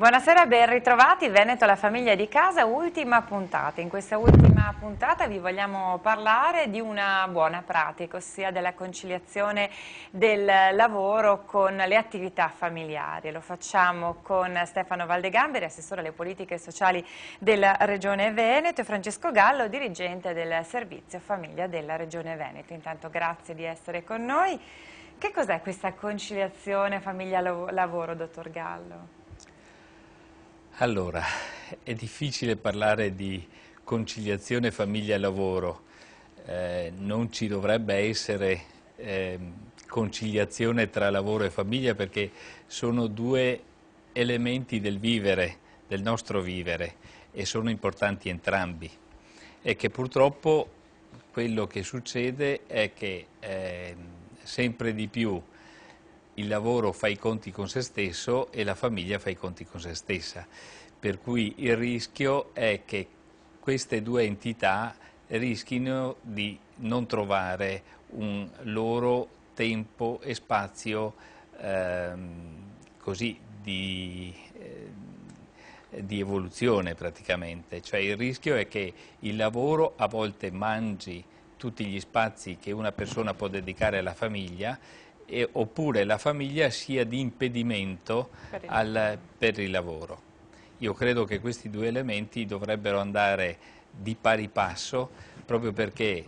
Buonasera, ben ritrovati. Veneto, la famiglia di casa, ultima puntata. In questa ultima puntata vi vogliamo parlare di una buona pratica, ossia della conciliazione del lavoro con le attività familiari. Lo facciamo con Stefano Valdegamberi, assessore alle politiche sociali della Regione Veneto, e Francesco Gallo, dirigente del servizio famiglia della Regione Veneto. Intanto grazie di essere con noi. Che cos'è questa conciliazione famiglia-lavoro, dottor Gallo? Allora, è difficile parlare di conciliazione famiglia-lavoro, non ci dovrebbe essere conciliazione tra lavoro e famiglia perché sono due elementi del vivere, del nostro vivere, e sono importanti entrambi. E che purtroppo quello che succede è che sempre di più il lavoro fa i conti con se stesso e la famiglia fa i conti con se stessa, per cui il rischio è che queste due entità rischino di non trovare un loro tempo e spazio così di evoluzione praticamente, cioè il rischio è che il lavoro a volte mangi tutti gli spazi che una persona può dedicare alla famiglia oppure la famiglia sia di impedimento per il lavoro. Io credo che questi due elementi dovrebbero andare di pari passo proprio perché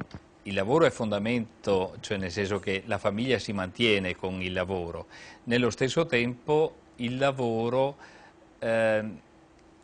il lavoro è fondamento, cioè nel senso che la famiglia si mantiene con il lavoro. Nello stesso tempo il lavoro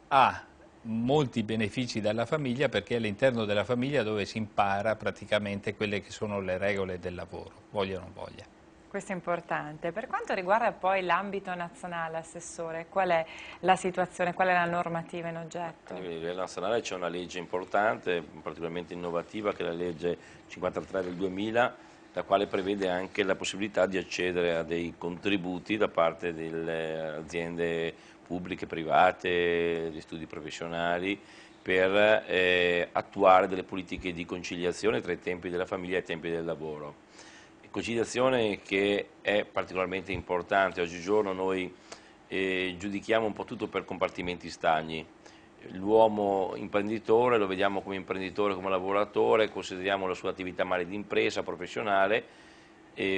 ha molti benefici dalla famiglia perché è all'interno della famiglia dove si impara praticamente quelle che sono le regole del lavoro, voglia o non voglia. Questo è importante. Per quanto riguarda poi l'ambito nazionale, Assessore, qual è la situazione, qual è la normativa in oggetto? A livello nazionale c'è una legge importante, particolarmente innovativa, che è la legge 53 del 2000, la quale prevede anche la possibilità di accedere a dei contributi da parte delle aziende pubbliche, private, di studi professionali, per attuare delle politiche di conciliazione tra i tempi della famiglia e i tempi del lavoro. Conciliazione che è particolarmente importante. Oggigiorno noi giudichiamo un po' tutto per compartimenti stagni. L'uomo imprenditore lo vediamo come imprenditore, come lavoratore, consideriamo la sua attività magari di impresa professionale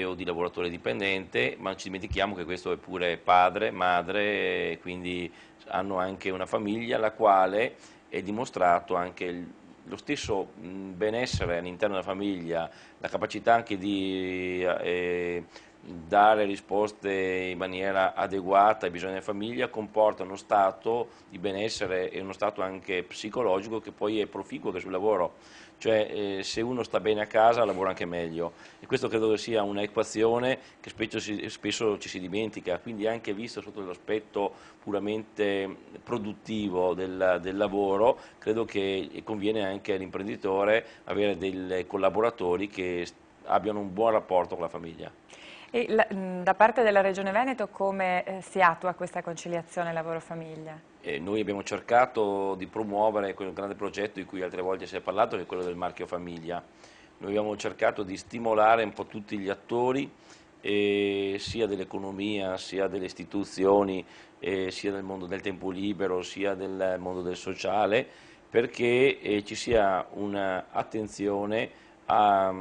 o di lavoratore dipendente, ma ci dimentichiamo che questo è pure padre, madre, e quindi hanno anche una famiglia, la quale è dimostrato anche lo stesso benessere all'interno della famiglia, la capacità anche di dare risposte in maniera adeguata ai bisogni della famiglia comporta uno stato di benessere e uno stato anche psicologico che poi è proficuo che sul lavoro, cioè se uno sta bene a casa lavora anche meglio, e questo credo che sia un'equazione che spesso ci si dimentica, quindi anche visto sotto l'aspetto puramente produttivo del lavoro, credo che conviene anche all'imprenditore avere dei collaboratori che abbiano un buon rapporto con la famiglia. E da parte della Regione Veneto come si attua questa conciliazione lavoro-famiglia? Noi abbiamo cercato di promuovere quel grande progetto di cui altre volte si è parlato, che è quello del marchio famiglia. Noi abbiamo cercato di stimolare un po' tutti gli attori, sia dell'economia, sia delle istituzioni, sia del mondo del tempo libero, sia del mondo del sociale, perché ci sia un'attenzione a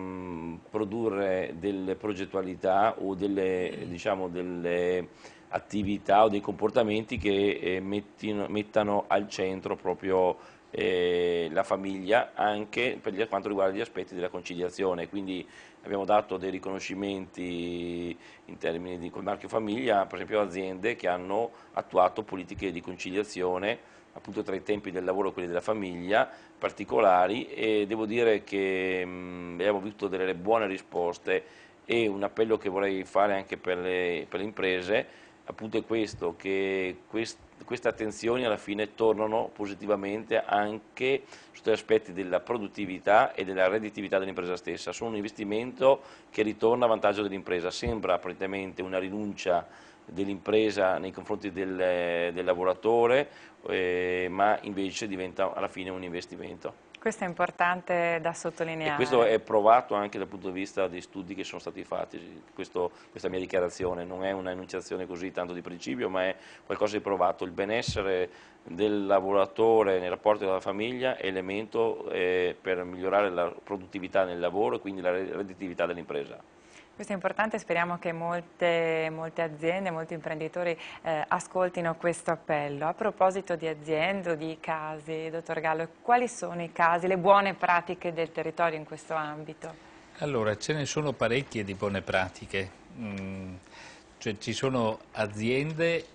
produrre delle progettualità o delle attività o dei comportamenti che mettano al centro proprio la famiglia anche per quanto riguarda gli aspetti della conciliazione. Quindi abbiamo dato dei riconoscimenti in termini di col marchio famiglia, per esempio aziende che hanno attuato politiche di conciliazione appunto tra i tempi del lavoro e quelli della famiglia particolari, e devo dire che abbiamo avuto delle buone risposte, e un appello che vorrei fare anche per le imprese appunto è questo, che queste attenzioni alla fine tornano positivamente anche sotto gli aspetti della produttività e della redditività dell'impresa stessa. Sono un investimento che ritorna a vantaggio dell'impresa, sembra apparentemente una rinuncia dell'impresa nei confronti del lavoratore, ma invece diventa alla fine un investimento. Questo è importante da E sottolineare. questo è provato anche dal punto di vista dei studi che sono stati fatti. Questa mia dichiarazione non è una enunciazione così tanto di principio, ma è qualcosa di provato. Il benessere del lavoratore nei rapporti con la famiglia è elemento per migliorare la produttività nel lavoro e quindi la redditività dell'impresa. Questo è importante, speriamo che molte aziende, molti imprenditori ascoltino questo appello. A proposito di aziende o di casi, dottor Gallo, quali sono i casi, le buone pratiche del territorio in questo ambito? Allora, ce ne sono parecchie di buone pratiche. Cioè, ci sono aziende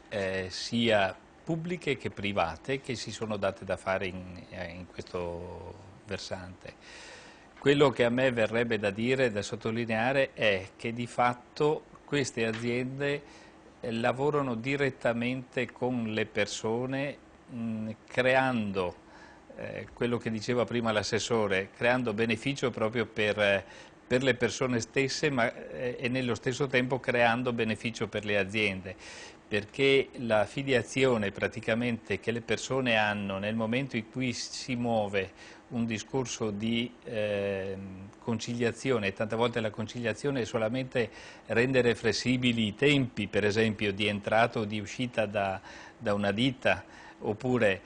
sia pubbliche che private che si sono date da fare in questo versante. Quello che a me verrebbe da dire, da sottolineare, è che di fatto queste aziende lavorano direttamente con le persone, creando quello che diceva prima l'assessore, creando beneficio proprio per le persone stesse e nello stesso tempo creando beneficio per le aziende, perché la filiazione praticamente che le persone hanno nel momento in cui si muove un discorso di conciliazione, tante volte la conciliazione è solamente rendere flessibili i tempi, per esempio di entrata o di uscita da una ditta, oppure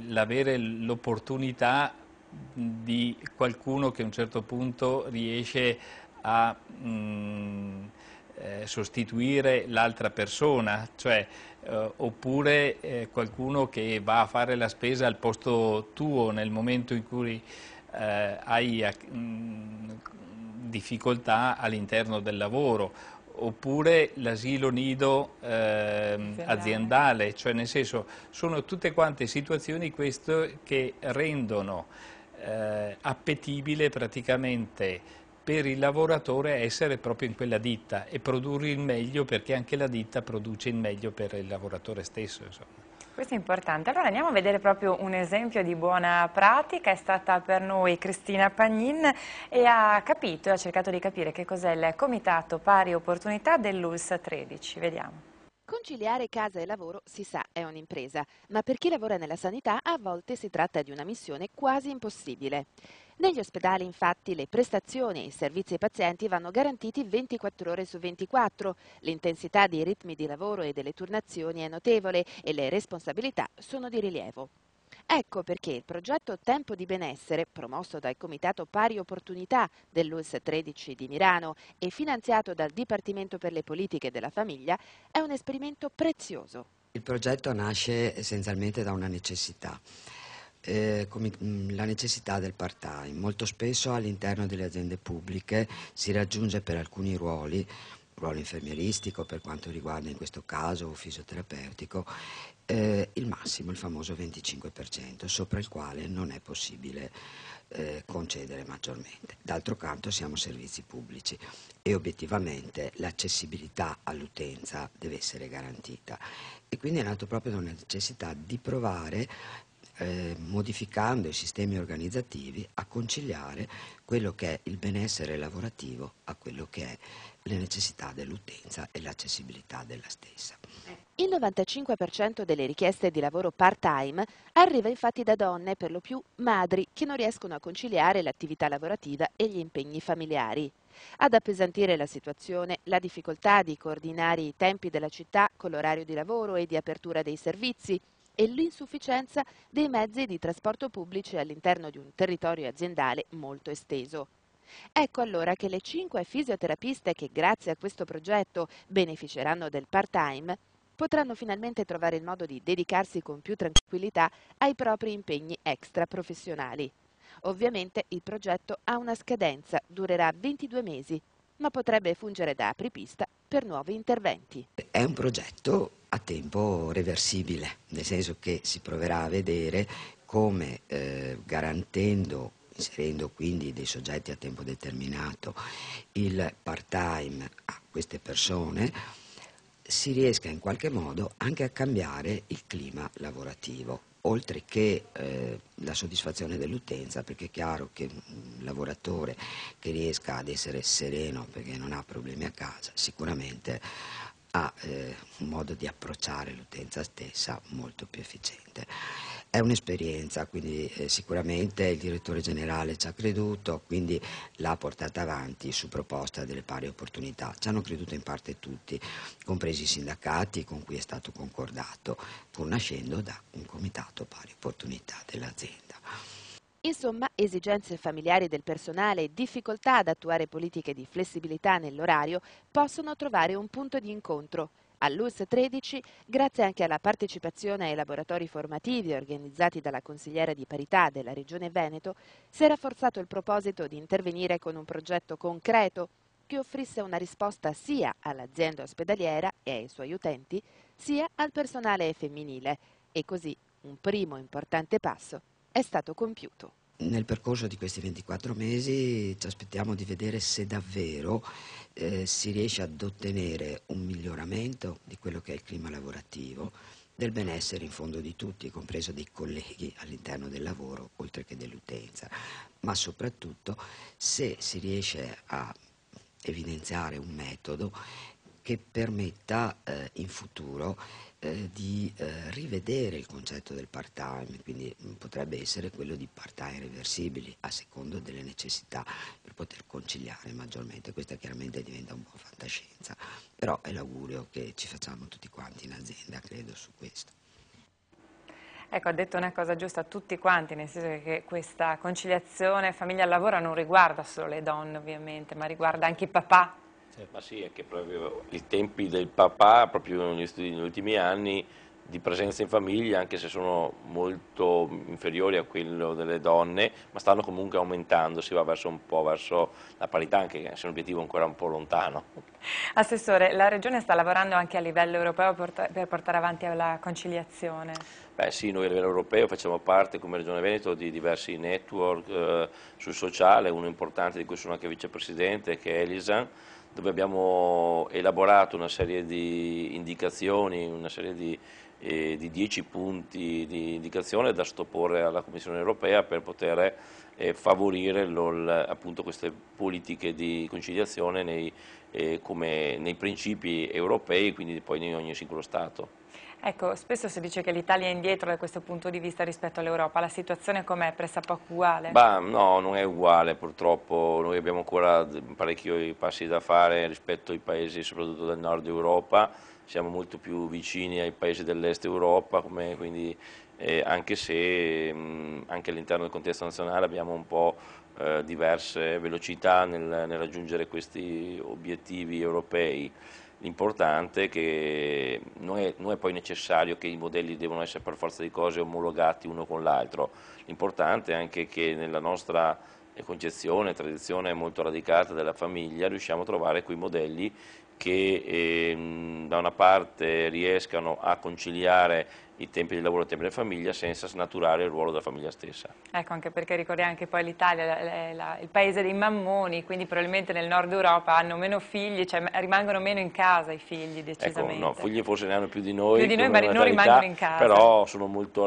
l'avere l'opportunità di qualcuno che a un certo punto riesce a sostituire l'altra persona, cioè, oppure qualcuno che va a fare la spesa al posto tuo nel momento in cui hai difficoltà all'interno del lavoro, oppure l'asilo nido aziendale, cioè nel senso sono tutte quante situazioni queste che rendono appetibile praticamente per il lavoratore essere proprio in quella ditta e produrre il meglio, perché anche la ditta produce il meglio per il lavoratore stesso, insomma. Questo è importante. Allora andiamo a vedere proprio un esempio di buona pratica. È stata per noi Cristina Pagnin e ha capito e ha cercato di capire che cos'è il Comitato Pari Opportunità dell'ULSS 13. Vediamo. Conciliare casa e lavoro, si sa, è un'impresa, ma per chi lavora nella sanità a volte si tratta di una missione quasi impossibile. Negli ospedali, infatti, le prestazioni e i servizi ai pazienti vanno garantiti 24 ore su 24, l'intensità dei ritmi di lavoro e delle turnazioni è notevole e le responsabilità sono di rilievo. Ecco perché il progetto Tempo di Benessere, promosso dal Comitato Pari Opportunità dell'ULSS 13 di Milano e finanziato dal Dipartimento per le Politiche della Famiglia, è un esperimento prezioso. Il progetto nasce essenzialmente da una necessità, la necessità del part-time. Molto spesso all'interno delle aziende pubbliche si raggiunge per alcuni ruolo infermieristico per quanto riguarda in questo caso o fisioterapeutico, il massimo, il famoso 25%, sopra il quale non è possibile concedere maggiormente. D'altro canto siamo servizi pubblici e obiettivamente l'accessibilità all'utenza deve essere garantita e quindi è nato proprio da una necessità di provare modificando i sistemi organizzativi a conciliare quello che è il benessere lavorativo a quello che è le necessità dell'utenza e l'accessibilità della stessa. Il 95% delle richieste di lavoro part-time arriva infatti da donne, per lo più madri, che non riescono a conciliare l'attività lavorativa e gli impegni familiari. Ad appesantire la situazione, la difficoltà di coordinare i tempi della città con l'orario di lavoro e di apertura dei servizi e l'insufficienza dei mezzi di trasporto pubblici all'interno di un territorio aziendale molto esteso. Ecco allora che le 5 fisioterapiste che grazie a questo progetto beneficeranno del part-time potranno finalmente trovare il modo di dedicarsi con più tranquillità ai propri impegni extraprofessionali. Ovviamente il progetto ha una scadenza, durerà 22 mesi, ma potrebbe fungere da apripista per nuovi interventi. È un progetto a tempo reversibile, nel senso che si proverà a vedere come inserendo quindi dei soggetti a tempo determinato il part-time a queste persone, si riesca in qualche modo anche a cambiare il clima lavorativo, oltre che la soddisfazione dell'utenza, perché è chiaro che un lavoratore che riesca ad essere sereno perché non ha problemi a casa sicuramente ha un modo di approcciare l'utenza stessa molto più efficiente. È un'esperienza, quindi sicuramente il direttore generale ci ha creduto, quindi l'ha portata avanti su proposta delle pari opportunità. Ci hanno creduto in parte tutti, compresi i sindacati con cui è stato concordato, pur nascendo da un comitato pari opportunità dell'azienda. Insomma, esigenze familiari del personale e difficoltà ad attuare politiche di flessibilità nell'orario possono trovare un punto di incontro. All'ULSS 13, grazie anche alla partecipazione ai laboratori formativi organizzati dalla consigliera di parità della Regione Veneto, si è rafforzato il proposito di intervenire con un progetto concreto che offrisse una risposta sia all'azienda ospedaliera e ai suoi utenti, sia al personale femminile. E così un primo importante passo è stato compiuto. Nel percorso di questi 24 mesi ci aspettiamo di vedere se davvero si riesce ad ottenere un miglioramento di quello che è il clima lavorativo, del benessere in fondo di tutti, compreso dei colleghi all'interno del lavoro, oltre che dell'utenza, ma soprattutto se si riesce a evidenziare un metodo che permetta in futuro di rivedere il concetto del part-time, quindi potrebbe essere quello di part-time reversibili a secondo delle necessità per poter conciliare maggiormente. Questa chiaramente diventa un po' fantascienza, però è l'augurio che ci facciamo tutti quanti in azienda, credo, su questo. Ecco, ha detto una cosa giusta a tutti quanti, nel senso che questa conciliazione famiglia-lavoro non riguarda solo le donne ovviamente, ma riguarda anche i papà. Ma sì, è che proprio i tempi del papà, proprio negli ultimi anni, di presenza in famiglia, anche se sono molto inferiori a quello delle donne, ma stanno comunque aumentando, si va verso un po' verso la parità, anche se è un obiettivo ancora un po' lontano. Assessore, la Regione sta lavorando anche a livello europeo per portare avanti la conciliazione? Beh sì, noi a livello europeo facciamo parte come Regione Veneto di diversi network sul sociale, uno importante di cui sono anche vicepresidente, che è Elisan, dove abbiamo elaborato una serie di indicazioni, una serie di 10 punti di indicazione da sottoporre alla Commissione europea per poter favorire appunto queste politiche di conciliazione nei principi europei, quindi poi in ogni singolo Stato. Ecco, spesso si dice che l'Italia è indietro da questo punto di vista rispetto all'Europa, la situazione com'è? Pressappoco uguale? Bah, no, non è uguale purtroppo, noi abbiamo ancora parecchi passi da fare rispetto ai paesi soprattutto del nord Europa, siamo molto più vicini ai paesi dell'est Europa, quindi, anche se anche all'interno del contesto nazionale abbiamo un po' diverse velocità nel raggiungere questi obiettivi europei. L'importante è che non è poi necessario che i modelli devono essere per forza di cose omologati uno con l'altro, l'importante è anche che nella nostra concezione, tradizione molto radicata della famiglia riusciamo a trovare quei modelli che da una parte riescano a conciliare i tempi di lavoro e i tempi della famiglia senza snaturare il ruolo della famiglia stessa. Ecco, anche perché ricordiamo che poi l'Italia è il paese dei mammoni, quindi probabilmente nel nord Europa hanno meno figli, cioè rimangono meno in casa i figli decisamente. Ecco, no, figli forse ne hanno più di noi, ma non rimangono in casa. Però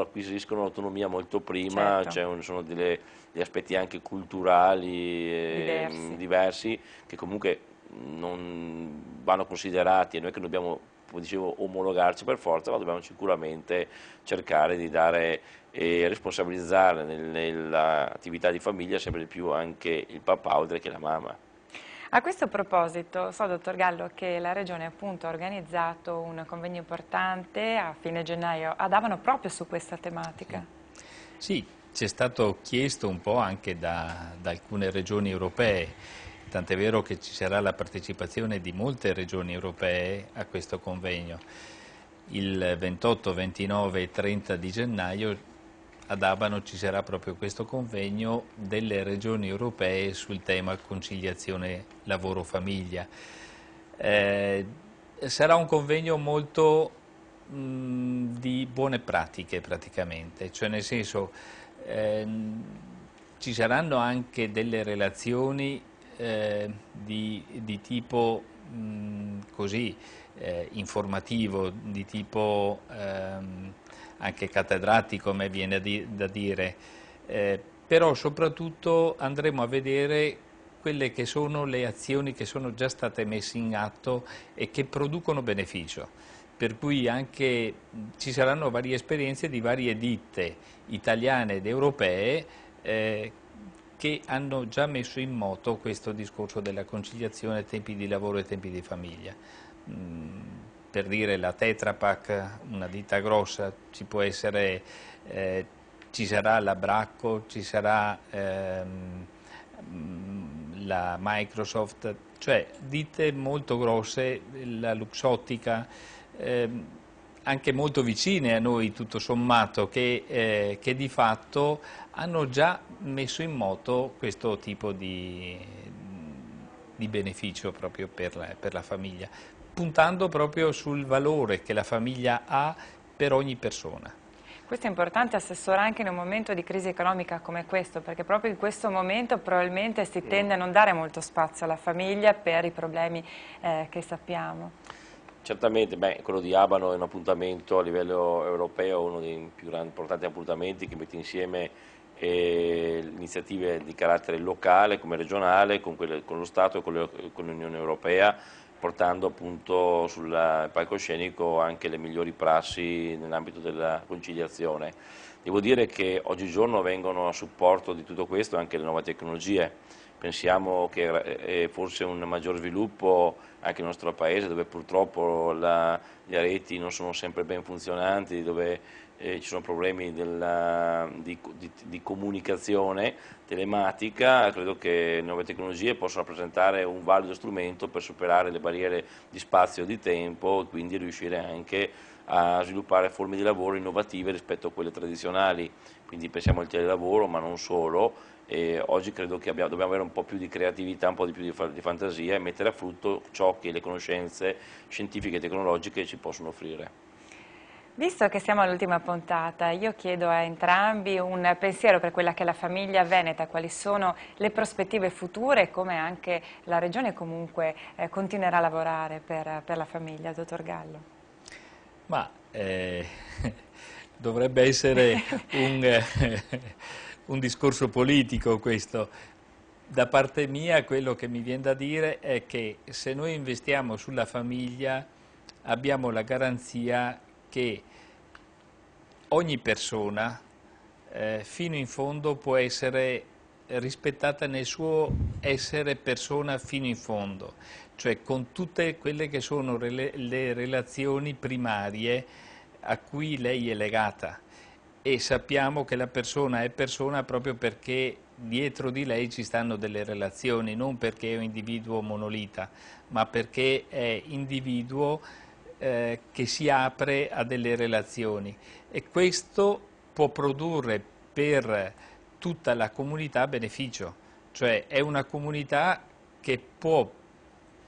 acquisiscono l'autonomia molto prima, certo. Sono degli aspetti anche culturali diversi che comunque non vanno considerati e noi che dobbiamo, come dicevo, omologarci per forza, ma dobbiamo sicuramente cercare di dare e responsabilizzare nell'attività di famiglia sempre di più anche il papà oltre che la mamma. A questo proposito, so, dottor Gallo, che la Regione appunto ha organizzato un convegno importante a fine gennaio ad Abano proprio su questa tematica. Sì, ci è stato chiesto un po' anche da alcune regioni europee, tant'è vero che ci sarà la partecipazione di molte regioni europee a questo convegno. Il 28, 29 e 30 di gennaio ad Abano ci sarà proprio questo convegno delle regioni europee sul tema conciliazione lavoro-famiglia. Sarà un convegno molto di buone pratiche praticamente, cioè nel senso ci saranno anche delle relazioni di tipo così informativo, di tipo anche cattedratico, come viene da dire, però soprattutto andremo a vedere quelle che sono le azioni che sono già state messe in atto e che producono beneficio. per cui anche ci saranno varie esperienze di varie ditte italiane ed europee che hanno già messo in moto questo discorso della conciliazione tempi di lavoro e tempi di famiglia. Per dire, la Tetra Pak, una ditta grossa, ci sarà la Bracco, ci sarà la Microsoft, cioè ditte molto grosse, la Luxottica, anche molto vicine a noi tutto sommato, che di fatto hanno già messo in moto questo tipo di beneficio proprio per la famiglia, puntando proprio sul valore che la famiglia ha per ogni persona. Questo è importante, Assessore, anche in un momento di crisi economica come questo, perché proprio in questo momento probabilmente si tende a non dare molto spazio alla famiglia per i problemi che sappiamo. Certamente, quello di Abano è un appuntamento a livello europeo, uno dei più importanti appuntamenti che mette insieme iniziative di carattere locale come regionale con lo Stato e con l'Unione Europea, portando appunto sul palcoscenico anche le migliori prassi nell'ambito della conciliazione. Devo dire che oggigiorno vengono a supporto di tutto questo anche le nuove tecnologie. Pensiamo che forse un maggior sviluppo anche nel nostro paese, dove purtroppo le reti non sono sempre ben funzionanti, dove ci sono problemi di comunicazione telematica. Credo che le nuove tecnologie possano rappresentare un valido strumento per superare le barriere di spazio e di tempo e quindi riuscire anche a sviluppare forme di lavoro innovative rispetto a quelle tradizionali. Quindi pensiamo al telelavoro, ma non solo. E oggi credo che dobbiamo avere un po' più di creatività, un po' di più di fantasia e mettere a frutto ciò che le conoscenze scientifiche e tecnologiche ci possono offrire. Visto che siamo all'ultima puntata, io chiedo a entrambi un pensiero per quella che è la famiglia veneta, quali sono le prospettive future e come anche la Regione comunque continuerà a lavorare per la famiglia, dottor Gallo. Ma dovrebbe essere un discorso politico questo. Da parte mia quello che mi viene da dire è che se noi investiamo sulla famiglia abbiamo la garanzia che ogni persona fino in fondo può essere rispettata nel suo essere persona fino in fondo, cioè con tutte quelle che sono le relazioni primarie a cui lei è legata, e sappiamo che la persona è persona proprio perché dietro di lei ci stanno delle relazioni, non perché è un individuo monolita, ma perché è individuo che si apre a delle relazioni, e questo può produrre per tutta la comunità beneficio, cioè è una comunità che può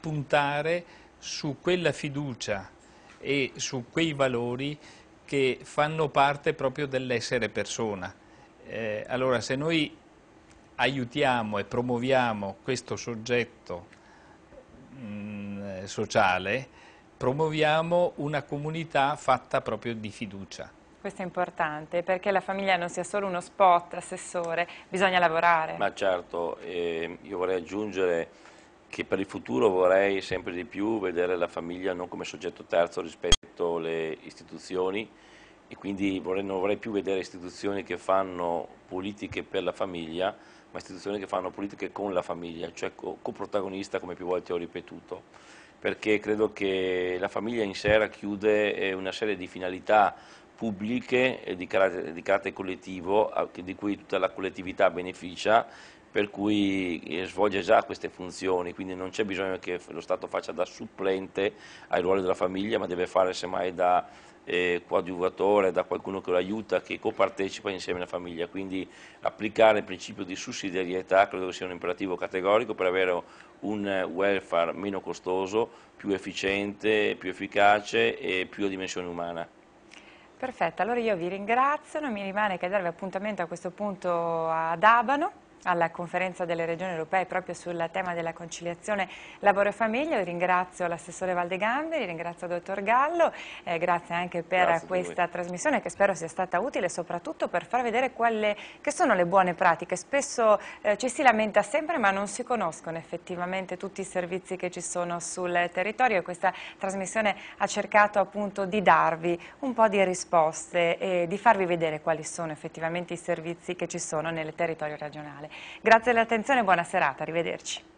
puntare su quella fiducia e su quei valori che fanno parte proprio dell'essere persona. Allora, se noi aiutiamo e promuoviamo questo soggetto sociale, promuoviamo una comunità fatta proprio di fiducia. Questo è importante, perché la famiglia non sia solo uno spot, Assessore, bisogna lavorare. Ma certo, io vorrei aggiungere che per il futuro vorrei sempre di più vedere la famiglia non come soggetto terzo rispetto alle istituzioni, e quindi non vorrei più vedere istituzioni che fanno politiche per la famiglia, ma istituzioni che fanno politiche con la famiglia, cioè coprotagonista, come più volte ho ripetuto, perché credo che la famiglia in sé racchiude una serie di finalità pubbliche e di carattere collettivo, di cui tutta la collettività beneficia, per cui svolge già queste funzioni, quindi non c'è bisogno che lo Stato faccia da supplente ai ruoli della famiglia, ma deve fare semmai da coadiuvatore, da qualcuno che lo aiuta, che copartecipa insieme alla famiglia. Quindi applicare il principio di sussidiarietà credo che sia un imperativo categorico per avere un welfare meno costoso, più efficiente, più efficace e più a dimensione umana. Perfetto, allora io vi ringrazio, non mi rimane che darvi appuntamento a questo punto ad Abano, alla conferenza delle regioni europee proprio sul tema della conciliazione lavoro e famiglia. Io ringrazio l'assessore Valdegamberi, ringrazio il dottor Gallo, grazie anche per questa trasmissione che spero sia stata utile soprattutto per far vedere quelle che sono le buone pratiche. Spesso ci si lamenta sempre ma non si conoscono effettivamente tutti i servizi che ci sono sul territorio e questa trasmissione ha cercato appunto di darvi un po' di risposte e di farvi vedere quali sono effettivamente i servizi che ci sono nel territorio regionale. Grazie dell'attenzione e buona serata, arrivederci.